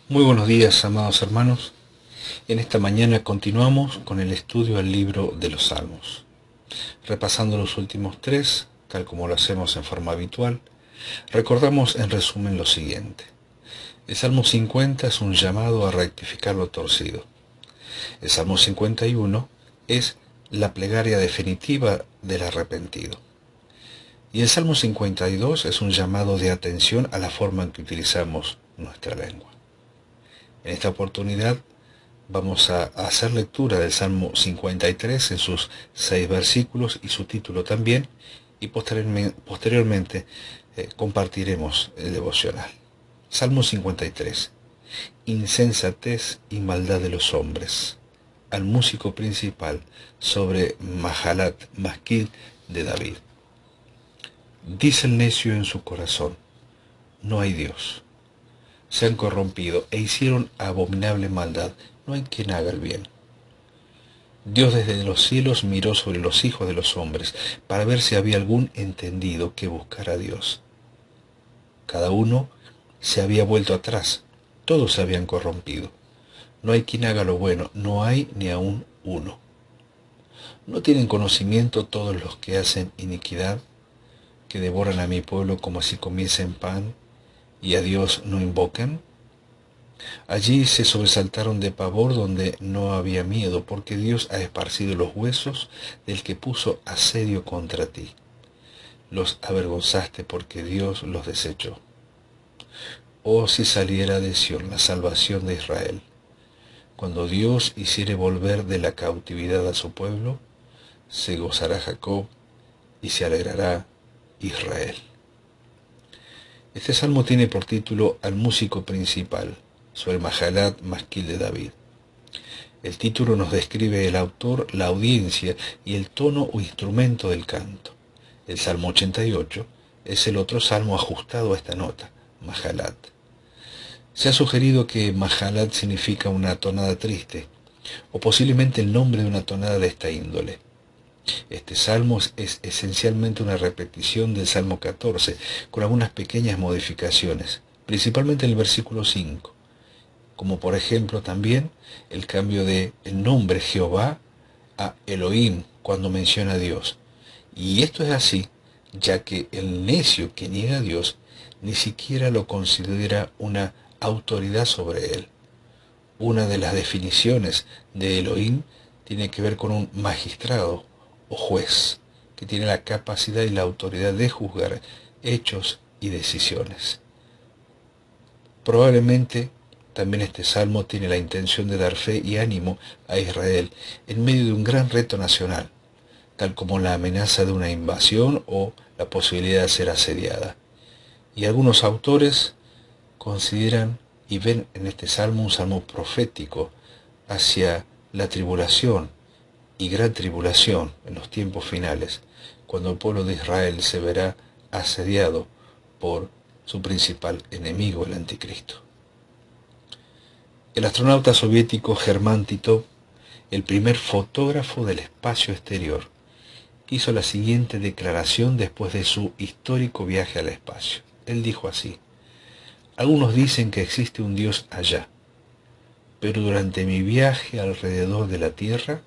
Muy buenos días, amados hermanos. En esta mañana continuamos con el estudio del libro de los Salmos. Repasando los últimos tres, tal como lo hacemos en forma habitual, recordamos en resumen lo siguiente. El Salmo 50 es un llamado a rectificar lo torcido. El Salmo 51 es la plegaria definitiva del arrepentido. Y el Salmo 52 es un llamado de atención a la forma en que utilizamos nuestra lengua. En esta oportunidad vamos a hacer lectura del Salmo 53 en sus 6 versículos y su título también, y posteriormente compartiremos el devocional. Salmo 53. Insensatez y maldad de los hombres. Al músico principal sobre Mahalat, Masquil de David. Dice el necio en su corazón: no hay Dios. Se han corrompido e hicieron abominable maldad. No hay quien haga el bien. Dios desde los cielos miró sobre los hijos de los hombres para ver si había algún entendido que buscara a Dios. Cada uno se había vuelto atrás, todos se habían corrompido. No hay quien haga lo bueno, no hay ni aun uno. ¿No tienen conocimiento todos los que hacen iniquidad, que devoran a mi pueblo como si comiesen pan, y a Dios no invocan? Allí se sobresaltaron de pavor donde no había miedo, porque Dios ha esparcido los huesos del que puso asedio contra ti. Los avergonzaste porque Dios los desechó. Oh, si saliera de Sión la salvación de Israel. Cuando Dios hiciere volver de la cautividad a su pueblo, se gozará Jacob y se alegrará Israel. Este salmo tiene por título Al músico principal, sobre Mahalat, Masquil de David. El título nos describe el autor, la audiencia y el tono o instrumento del canto. El Salmo 88 es el otro salmo ajustado a esta nota, Mahalat. Se ha sugerido que Mahalat significa una tonada triste, o posiblemente el nombre de una tonada de esta índole. Este salmo es esencialmente una repetición del Salmo 14, con algunas pequeñas modificaciones, principalmente en el versículo 5, como por ejemplo también el cambio de el nombre Jehová a Elohim cuando menciona a Dios. Y esto es así, ya que el necio que niega a Dios ni siquiera lo considera una autoridad sobre él. Una de las definiciones de Elohim tiene que ver con un magistrado o juez que tiene la capacidad y la autoridad de juzgar hechos y decisiones. Probablemente también este salmo tiene la intención de dar fe y ánimo a Israel en medio de un gran reto nacional, tal como la amenaza de una invasión o la posibilidad de ser asediada. Y algunos autores consideran y ven en este salmo un salmo profético hacia la tribulación y gran tribulación en los tiempos finales, cuando el pueblo de Israel se verá asediado por su principal enemigo, el anticristo. El astronauta soviético Germán Titov, el primer fotógrafo del espacio exterior, hizo la siguiente declaración después de su histórico viaje al espacio. Él dijo así: algunos dicen que existe un Dios allá, pero durante mi viaje alrededor de la Tierra,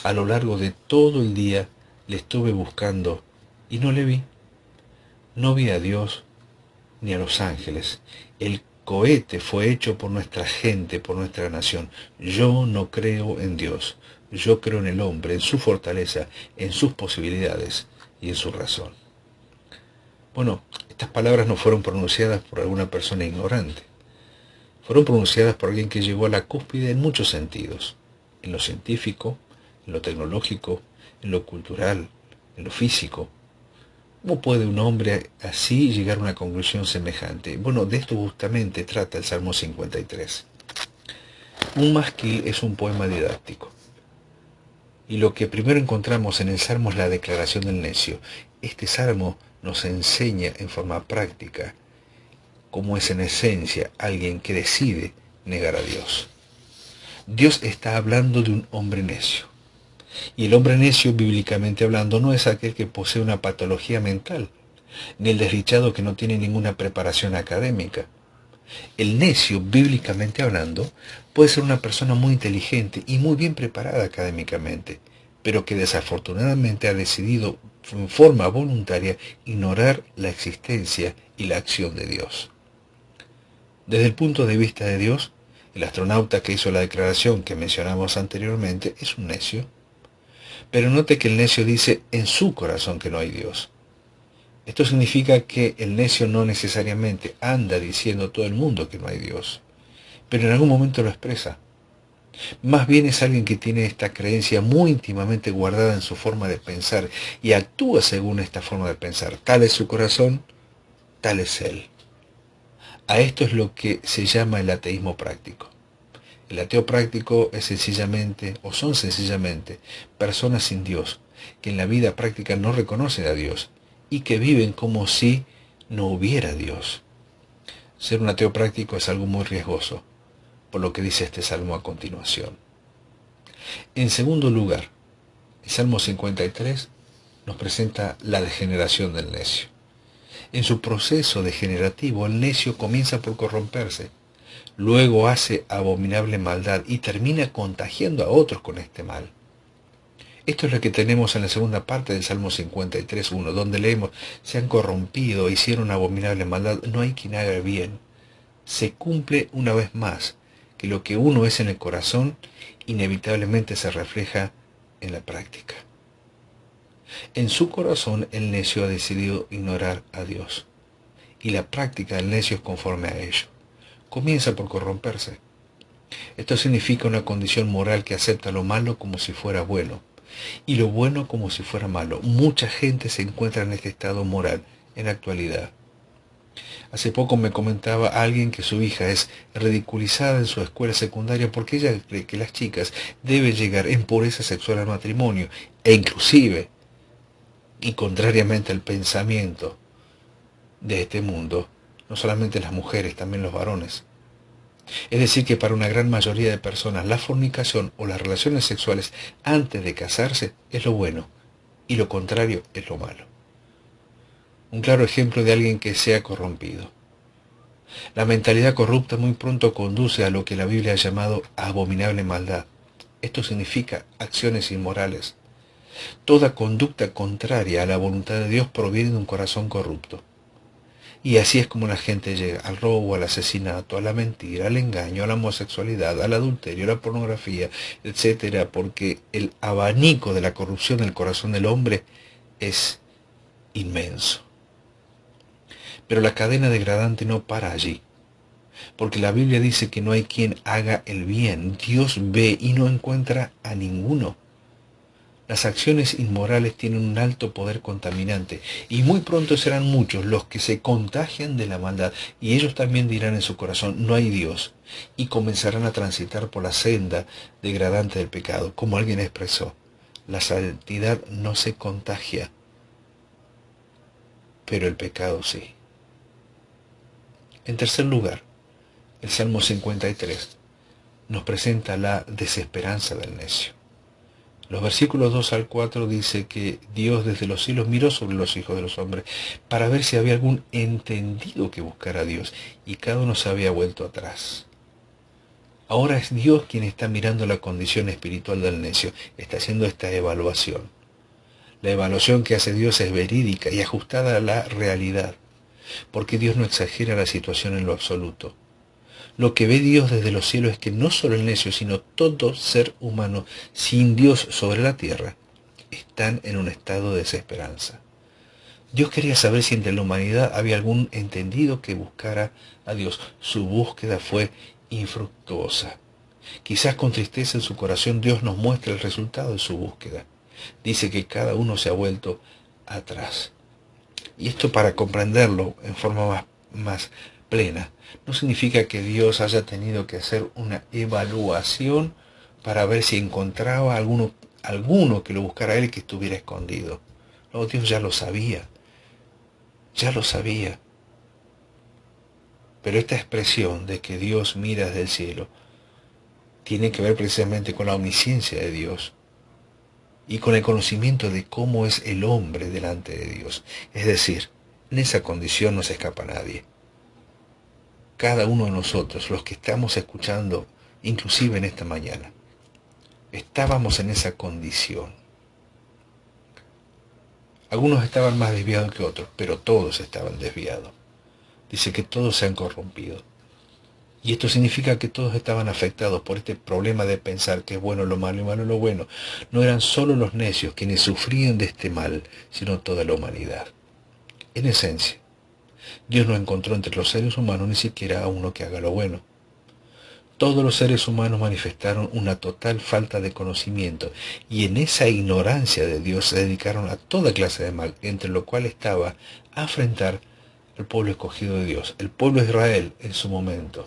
a lo largo de todo el día le estuve buscando y no le vi. No vi a Dios ni a los ángeles. El cohete fue hecho por nuestra gente, por nuestra nación. Yo no creo en Dios. Yo creo en el hombre, en su fortaleza, en sus posibilidades y en su razón. Bueno, estas palabras no fueron pronunciadas por alguna persona ignorante. Fueron pronunciadas por alguien que llegó a la cúspide en muchos sentidos. En lo científico, en lo tecnológico, en lo cultural, en lo físico. ¿Cómo puede un hombre así llegar a una conclusión semejante? Bueno, de esto justamente trata el Salmo 53. Un masquil es un poema didáctico. Y lo que primero encontramos en el Salmo es la declaración del necio. Este Salmo nos enseña en forma práctica cómo es en esencia alguien que decide negar a Dios. Dios está hablando de un hombre necio. Y el hombre necio, bíblicamente hablando, no es aquel que posee una patología mental, ni el desdichado que no tiene ninguna preparación académica. El necio, bíblicamente hablando, puede ser una persona muy inteligente y muy bien preparada académicamente, pero que desafortunadamente ha decidido en forma voluntaria ignorar la existencia y la acción de Dios. Desde el punto de vista de Dios, el astronauta que hizo la declaración que mencionamos anteriormente es un necio. Pero note que el necio dice en su corazón que no hay Dios. Esto significa que el necio no necesariamente anda diciendo a todo el mundo que no hay Dios, pero en algún momento lo expresa. Más bien es alguien que tiene esta creencia muy íntimamente guardada en su forma de pensar y actúa según esta forma de pensar. Tal es su corazón, tal es él. A esto es lo que se llama el ateísmo práctico. El ateo práctico es sencillamente, o son sencillamente, personas sin Dios, que en la vida práctica no reconocen a Dios y que viven como si no hubiera Dios. Ser un ateo práctico es algo muy riesgoso, por lo que dice este salmo a continuación. En segundo lugar, el Salmo 53 nos presenta la degeneración del necio. En su proceso degenerativo, el necio comienza por corromperse, luego hace abominable maldad y termina contagiando a otros con este mal. Esto es lo que tenemos en la segunda parte del Salmo 53:1, donde leemos: se han corrompido, hicieron abominable maldad, no hay quien haga bien. Se cumple una vez más que lo que uno es en el corazón inevitablemente se refleja en la práctica. En su corazón el necio ha decidido ignorar a Dios, y la práctica del necio es conforme a ello. Comienza por corromperse. Esto significa una condición moral que acepta lo malo como si fuera bueno y lo bueno como si fuera malo. Mucha gente se encuentra en este estado moral en la actualidad. Hace poco me comentaba alguien que su hija es ridiculizada en su escuela secundaria porque ella cree que las chicas deben llegar en pureza sexual al matrimonio e inclusive, y contrariamente al pensamiento de este mundo, no solamente las mujeres, también los varones. Es decir, que para una gran mayoría de personas la fornicación o las relaciones sexuales antes de casarse es lo bueno y lo contrario es lo malo. Un claro ejemplo de alguien que se ha corrompido. La mentalidad corrupta muy pronto conduce a lo que la Biblia ha llamado abominable maldad. Esto significa acciones inmorales. Toda conducta contraria a la voluntad de Dios proviene de un corazón corrupto. Y así es como la gente llega al robo, al asesinato, a la mentira, al engaño, a la homosexualidad, al adulterio, a la pornografía, etcétera, porque el abanico de la corrupción en el corazón del hombre es inmenso. Pero la cadena degradante no para allí, porque la Biblia dice que no hay quien haga el bien. Dios ve y no encuentra a ninguno. Las acciones inmorales tienen un alto poder contaminante y muy pronto serán muchos los que se contagian de la maldad y ellos también dirán en su corazón: no hay Dios, y comenzarán a transitar por la senda degradante del pecado. Como alguien expresó: la santidad no se contagia, pero el pecado sí. En tercer lugar, el Salmo 53 nos presenta la desesperanza del necio. Los versículos 2 al 4 dice que Dios desde los cielos miró sobre los hijos de los hombres para ver si había algún entendido que buscara a Dios, y cada uno se había vuelto atrás. Ahora es Dios quien está mirando la condición espiritual del necio, está haciendo esta evaluación. La evaluación que hace Dios es verídica y ajustada a la realidad, porque Dios no exagera la situación en lo absoluto. Lo que ve Dios desde los cielos es que no solo el necio, sino todo ser humano sin Dios sobre la tierra están en un estado de desesperanza. Dios quería saber si entre la humanidad había algún entendido que buscara a Dios. Su búsqueda fue infructuosa. Quizás con tristeza en su corazón Dios nos muestra el resultado de su búsqueda. Dice que cada uno se ha vuelto atrás. Y esto, para comprenderlo en forma más plena, no significa que Dios haya tenido que hacer una evaluación para ver si encontraba alguno que lo buscara a él, que estuviera escondido. No, Dios ya lo sabía, ya lo sabía. Pero esta expresión de que Dios mira desde el cielo tiene que ver precisamente con la omnisciencia de Dios y con el conocimiento de cómo es el hombre delante de Dios. Es decir, en esa condición no se escapa nadie. cada uno de nosotros, los que estamos escuchando, inclusive en esta mañana, estábamos en esa condición. Algunos estaban más desviados que otros, pero todos estaban desviados. Dice que todos se han corrompido. Y esto significa que todos estaban afectados por este problema de pensar que es bueno lo malo y malo lo bueno. No eran solo los necios quienes sufrían de este mal, sino toda la humanidad. En esencia, Dios no encontró entre los seres humanos ni siquiera a uno que haga lo bueno. Todos los seres humanos manifestaron una total falta de conocimiento y en esa ignorancia de Dios se dedicaron a toda clase de mal, entre lo cual estaba afrentar al pueblo escogido de Dios, el pueblo de Israel en su momento,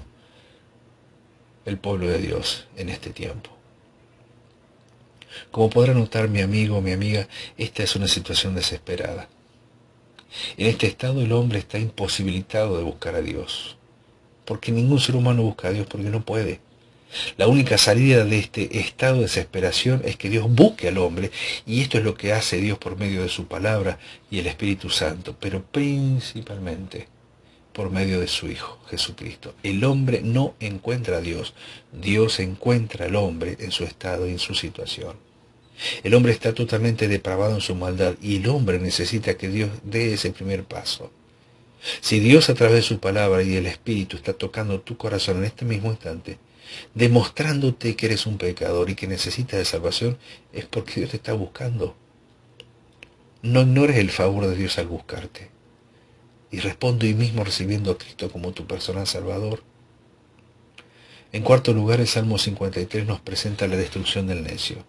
el pueblo de Dios en este tiempo. Como podrá notar mi amigo o mi amiga, esta es una situación desesperada. En este estado el hombre está imposibilitado de buscar a Dios, porque ningún ser humano busca a Dios porque no puede. La única salida de este estado de desesperación es que Dios busque al hombre, y esto es lo que hace Dios por medio de su palabra y el Espíritu Santo, pero principalmente por medio de su Hijo, Jesucristo. El hombre no encuentra a Dios, Dios encuentra al hombre en su estado y en su situación. El hombre está totalmente depravado en su maldad y el hombre necesita que Dios dé ese primer paso. Si Dios a través de su palabra y el Espíritu está tocando tu corazón en este mismo instante, demostrándote que eres un pecador y que necesitas de salvación, es porque Dios te está buscando. No ignores el favor de Dios al buscarte. Y responde hoy mismo recibiendo a Cristo como tu personal Salvador. En cuarto lugar, el Salmo 53 nos presenta la destrucción del necio.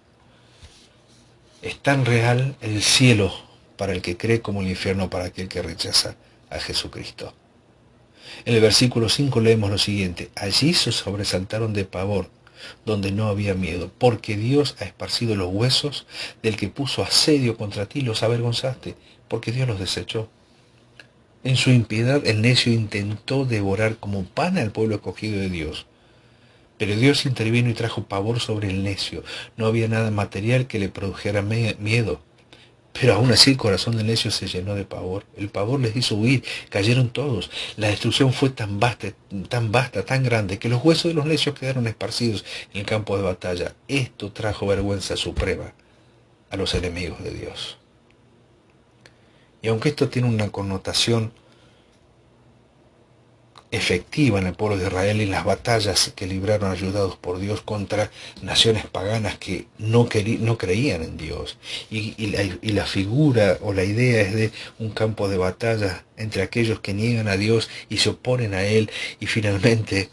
Es tan real el cielo para el que cree como el infierno para aquel que rechaza a Jesucristo. En el versículo 5 leemos lo siguiente: allí se sobresaltaron de pavor, donde no había miedo, porque Dios ha esparcido los huesos del que puso asedio contra ti, los avergonzaste, porque Dios los desechó. En su impiedad el necio intentó devorar como pan al pueblo escogido de Dios. Pero Dios intervino y trajo pavor sobre el necio. No había nada material que le produjera miedo. Pero aún así el corazón del necio se llenó de pavor. El pavor les hizo huir, cayeron todos. La destrucción fue tan vasta, tan grande, que los huesos de los necios quedaron esparcidos en el campo de batalla. Esto trajo vergüenza suprema a los enemigos de Dios. Y aunque esto tiene una connotación efectiva en el pueblo de Israel y en las batallas que libraron ayudados por Dios contra naciones paganas que no creían en Dios. Y la figura o la idea es de un campo de batalla entre aquellos que niegan a Dios y se oponen a Él y finalmente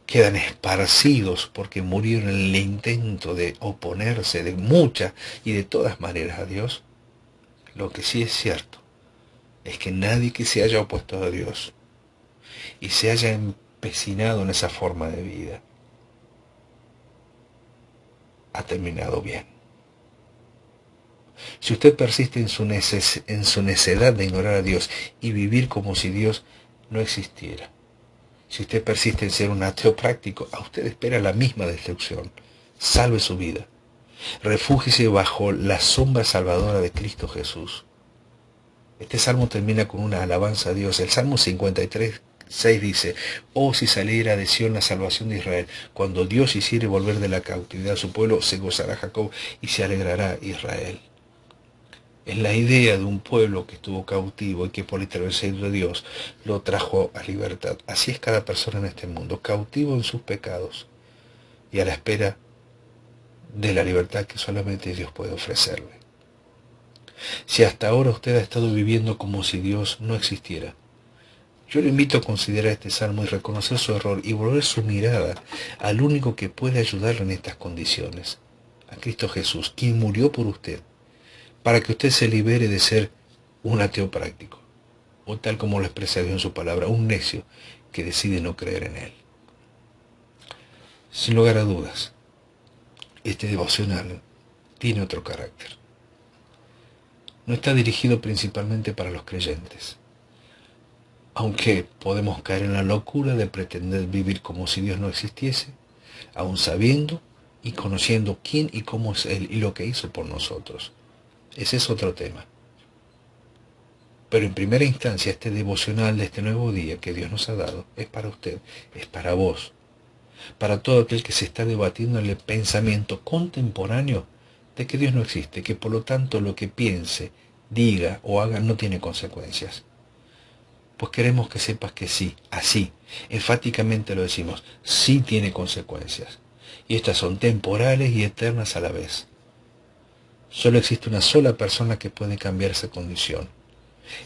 quedan esparcidos porque murieron en el intento de oponerse de muchas y de todas maneras a Dios. Lo que sí es cierto es que nadie que se haya opuesto a Dios y se haya empecinado en esa forma de vida ha terminado bien. Si usted persiste en su necedad de ignorar a Dios y vivir como si Dios no existiera, si usted persiste en ser un ateo práctico, a usted espera la misma destrucción. Salve su vida. Refúgiese bajo la sombra salvadora de Cristo Jesús. Este salmo termina con una alabanza a Dios. El Salmo 53:6 dice: oh, si saliera de Sión la salvación de Israel, cuando Dios hiciere volver de la cautividad a su pueblo, se gozará Jacob y se alegrará Israel. Es la idea de un pueblo que estuvo cautivo y que por la intervención de Dios lo trajo a libertad. Así es cada persona en este mundo, cautivo en sus pecados y a la espera de la libertad que solamente Dios puede ofrecerle. Si hasta ahora usted ha estado viviendo como si Dios no existiera, yo le invito a considerar este salmo y reconocer su error y volver su mirada al único que puede ayudarle en estas condiciones, a Cristo Jesús, quien murió por usted, para que usted se libere de ser un ateo práctico, o tal como lo expresa Dios en su palabra, un necio que decide no creer en Él. Sin lugar a dudas, este devocional tiene otro carácter. No está dirigido principalmente para los creyentes, aunque podemos caer en la locura de pretender vivir como si Dios no existiese, aun sabiendo y conociendo quién y cómo es Él y lo que hizo por nosotros. Ese es otro tema. Pero en primera instancia, este devocional de este nuevo día que Dios nos ha dado es para usted, es para vos, para todo aquel que se está debatiendo en el pensamiento contemporáneo de que Dios no existe, que por lo tanto lo que piense, diga o haga no tiene consecuencias. Pues queremos que sepas que sí, así, enfáticamente lo decimos, sí tiene consecuencias. Y estas son temporales y eternas a la vez. Solo existe una sola persona que puede cambiar esa condición.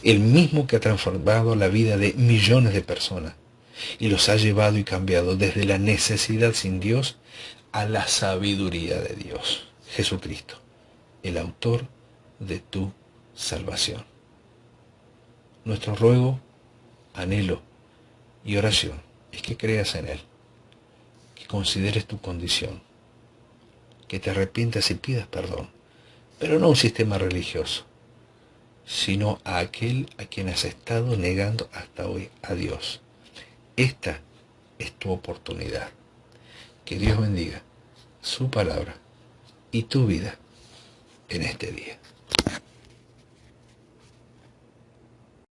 El mismo que ha transformado la vida de millones de personas y los ha llevado y cambiado desde la necesidad sin Dios a la sabiduría de Dios. Jesucristo, el autor de tu salvación. Nuestro ruego, anhelo y oración es que creas en Él, que consideres tu condición, que te arrepientas y pidas perdón, pero no a un sistema religioso, sino a aquel a quien has estado negando hasta hoy, a Dios. Esta es tu oportunidad. Que Dios bendiga su palabra y tu vida en este día.